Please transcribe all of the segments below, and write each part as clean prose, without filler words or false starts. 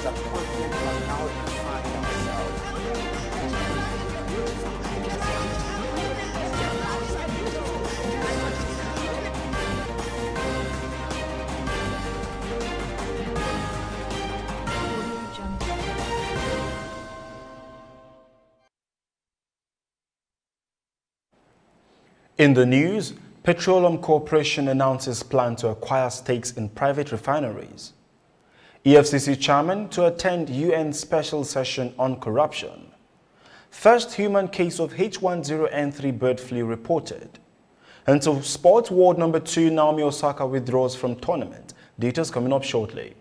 appropriate for now to find ourselves. In the news, Petroleum Corporation announces plan to acquire stakes in private refineries. EFCC chairman to attend UN special session on corruption. First human case of H10N3 bird flu reported. And to sports, world number 2 Naomi Osaka withdraws from tournament. Details coming up shortly.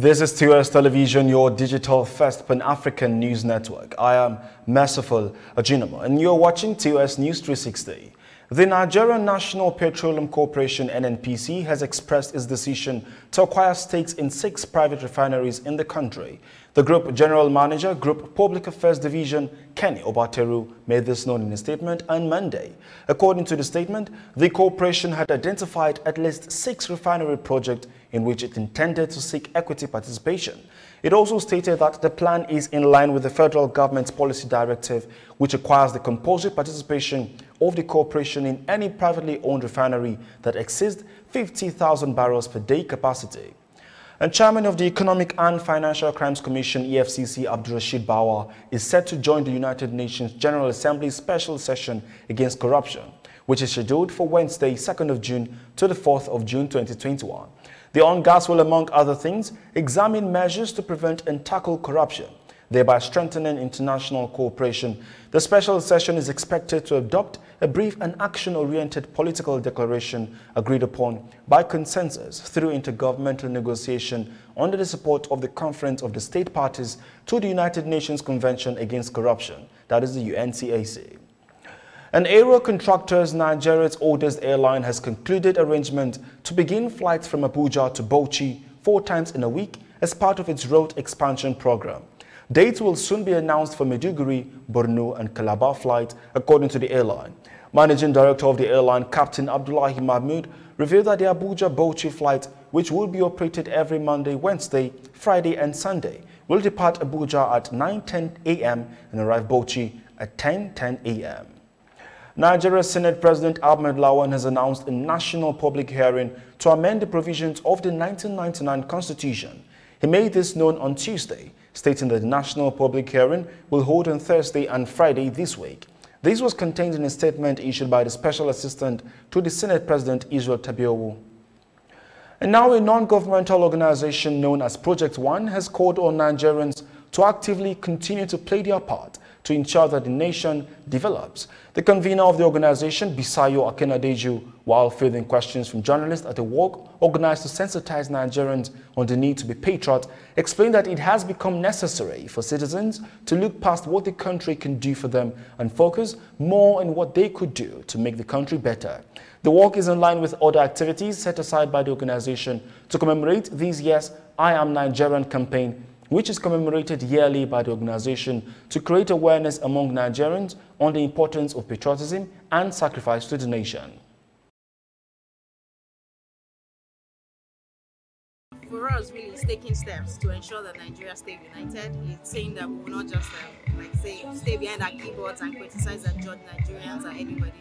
This is TOS Television, your digital-first Pan-African news network. I am Merciful Ajinamo, and you're watching TOS News 360. The Nigerian National Petroleum Corporation, NNPC, has expressed its decision to acquire stakes in 6 private refineries in the country. The Group General Manager, Group Public Affairs Division, Kenny Obateru, made this known in a statement on Monday. According to the statement, the corporation had identified at least 6 refinery projects in which it intended to seek equity participation. It also stated that the plan is in line with the federal government's policy directive, which requires the compulsory participation of the corporation in any privately owned refinery that exceeds 50,000 barrels per day capacity. And Chairman of the Economic and Financial Crimes Commission, EFCC, Abdulrasheed Bawa, is set to join the United Nations General Assembly special session against corruption, which is scheduled for Wednesday, 2nd of June to the 4th of June 2021. The UNGAS will, among other things, examine measures to prevent and tackle corruption, thereby strengthening international cooperation. The special session is expected to adopt a brief and action-oriented political declaration agreed upon by consensus through intergovernmental negotiation under the support of the Conference of the State Parties to the United Nations Convention Against Corruption, that is the UNCAC. An aero contractors, Nigeria's oldest airline, has concluded arrangement to begin flights from Abuja to Bauchi 4 times in a week as part of its route expansion program. Dates will soon be announced for Maiduguri, Borno and Calabar flights, according to the airline. Managing Director of the airline, Captain Abdullahi Mahmood, revealed that the Abuja-Bauchi flight, which will be operated every Monday, Wednesday, Friday and Sunday, will depart Abuja at 9:10 a.m. and arrive Bauchi at 10:10 a.m. Nigeria's Senate President Ahmed Lawan has announced a national public hearing to amend the provisions of the 1999 Constitution. He made this known on Tuesday, stating that the national public hearing will hold on Thursday and Friday this week. This was contained in a statement issued by the Special Assistant to the Senate President Israel Tabiowu. And now a non-governmental organization known as Project One has called on Nigerians to actively continue to play their part to ensure that the nation develops. The convener of the organization, Bisayo Akenadeju, while fielding questions from journalists at a walk organized to sensitize Nigerians on the need to be patriot, explained that it has become necessary for citizens to look past what the country can do for them and focus more on what they could do to make the country better. The walk is in line with other activities set aside by the organization to commemorate this year's I Am Nigerian campaign, which is commemorated yearly by the organization to create awareness among Nigerians on the importance of patriotism and sacrifice to the nation. For us, really, it's taking steps to ensure that Nigeria stays united. It's saying that we will not just stay behind our keyboards and criticize and judge Nigerians or anybody.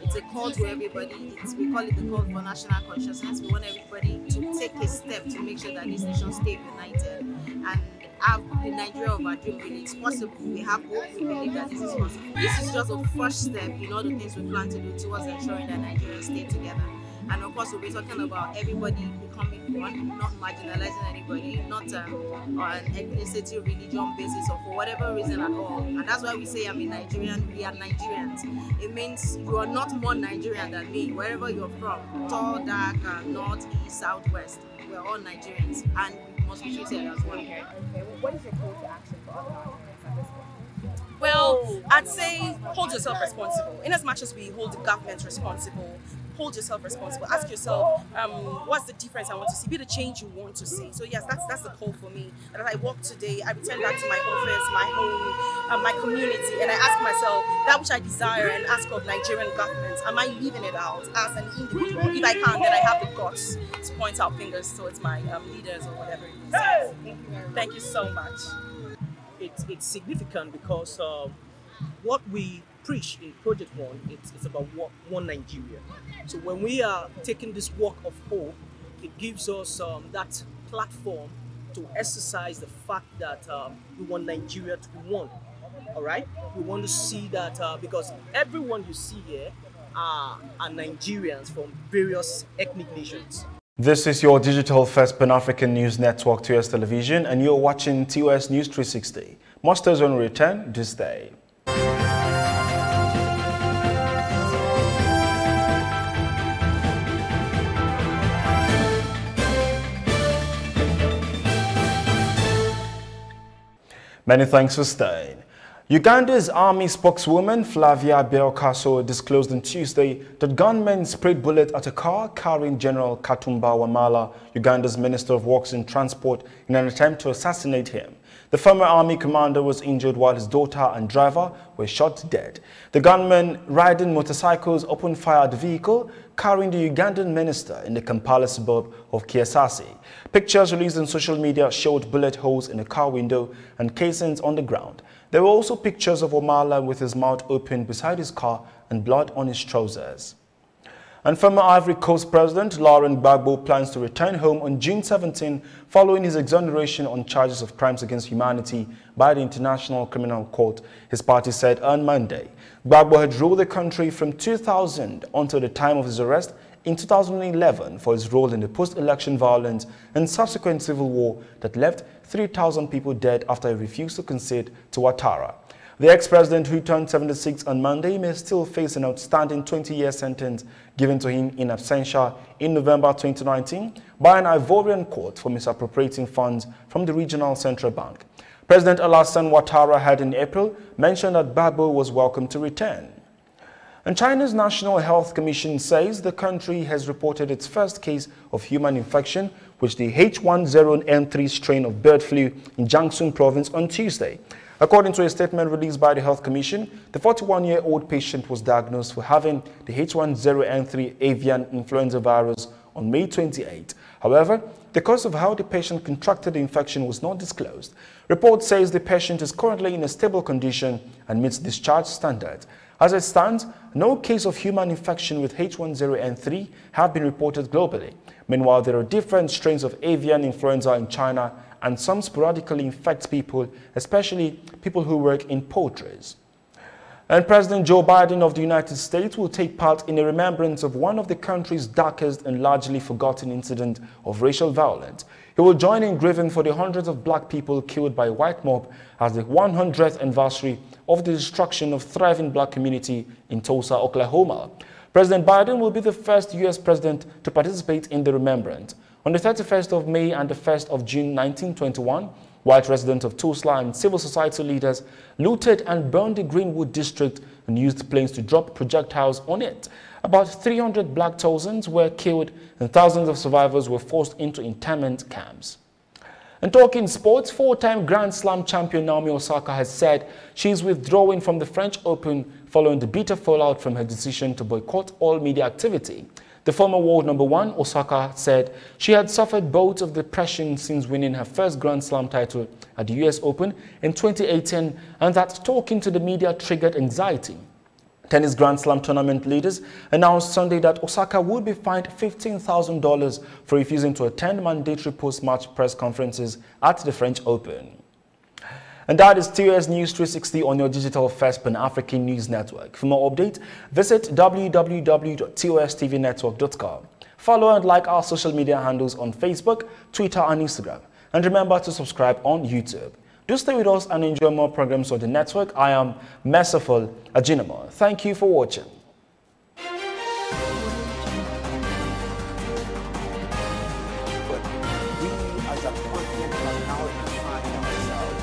It's a call to everybody. We call it the call for national consciousness. We want everybody to take a step to make sure that this nation stays united and have the Nigeria of our dream. Really, it's possible. We have hope. We believe that this is possible. This is just a first step in all the things we plan to do towards ensuring that Nigeria stays together. And of course, we'll be talking about everybody becoming one, not marginalizing anybody, not on an ethnicity, religion basis, or for whatever reason at all. And that's why we say I'm a Nigerian, we are Nigerians. It means you are not more Nigerian than me, wherever you're from, tall, dark, north, east, south, west. We're all Nigerians, and we must be treated as one. Okay. What is your call to action for other Nigerians at this point? Well, I'd say hold yourself responsible. In as much as we hold the government responsible, hold yourself responsible. Ask yourself, what's the difference I want to see? Be the change you want to see. So yes, that's the call for me. And as I walk today, I return back to my office, my home, my community, and I ask myself that which I desire and ask of Nigerian government. Am I living it out as an individual? If I can, then I have the guts to point out fingers towards my leaders or whatever it is. Thank you so much. It's significant because what we preach in Project One, it's about one Nigeria. So when we are taking this walk of hope, it gives us that platform to exercise the fact that we want Nigeria to be one. All right, we want to see that because everyone you see here are Nigerians from various ethnic nations. This is your digital first Pan-African news network, TOS Television, and you're watching TOS News 360. More stories on return this day. Many thanks for staying. Uganda's army spokeswoman Flavia Biakaso disclosed on Tuesday that gunmen sprayed bullets at a car carrying General Katumba Wamala, Uganda's Minister of Works and Transport, in an attempt to assassinate him. The former army commander was injured while his daughter and driver were shot dead. The gunmen riding motorcycles opened fire at the vehicle carrying the Ugandan minister in the Kampala suburb of Kiasasi. Pictures released on social media showed bullet holes in the car window and casings on the ground. There were also pictures of Wamala with his mouth open beside his car and blood on his trousers. And former Ivory Coast President Laurent Gbagbo plans to return home on June 17 following his exoneration on charges of crimes against humanity by the International Criminal Court, his party said on Monday. Gbagbo had ruled the country from 2000 until the time of his arrest in 2011 for his role in the post-election violence and subsequent civil war that left 3,000 people dead after he refused to concede to Ouattara. The ex-president, who turned 76 on Monday, may still face an outstanding 20-year sentence given to him in absentia in November 2019 by an Ivorian court for misappropriating funds from the regional central bank. President Alassane Ouattara had in April mentioned that Gbagbo was welcome to return. And China's National Health Commission says the country has reported its first case of human infection with the H10N3 strain of bird flu in Jiangsu province on Tuesday. According to a statement released by the Health Commission, the 41-year-old patient was diagnosed for having the H10N3 avian influenza virus on May 28. However, the cause of how the patient contracted the infection was not disclosed. Report says the patient is currently in a stable condition and meets discharge standards. As it stands, no case of human infection with H10N3 have been reported globally. Meanwhile, there are different strains of avian influenza in China, and some sporadically infect people, especially people who work in poultries. And President Joe Biden of the United States will take part in a remembrance of one of the country's darkest and largely forgotten incidents of racial violence. He will join in grieving for the hundreds of black people killed by a white mob as the 100th anniversary of the destruction of thriving black community in Tulsa, Oklahoma. President Biden will be the first U.S. president to participate in the remembrance. On the 31st of May and the 1st of June 1921, white residents of Tulsa and civil society leaders looted and burned the Greenwood district and used planes to drop projectiles on it. About 300 black Tulsans were killed and thousands of survivors were forced into internment camps. And talking sports, four-time Grand Slam champion Naomi Osaka has said she is withdrawing from the French Open following the bitter fallout from her decision to boycott all media activity. The former world number one, Osaka, said she had suffered bouts of depression since winning her first Grand Slam title at the US Open in 2018 and that talking to the media triggered anxiety. Tennis Grand Slam tournament leaders announced Sunday that Osaka would be fined $15,000 for refusing to attend mandatory post-match press conferences at the French Open. And that is TOS News 360 on your digital first Pan-African news network. For more updates, visit www.tostvnetwork.com. Follow and like our social media handles on Facebook, Twitter and Instagram. And remember to subscribe on YouTube. Do stay with us and enjoy more programs on the network. I am Merciful Ajinamo. Thank you for watching. We as a continent are now defining ourselves.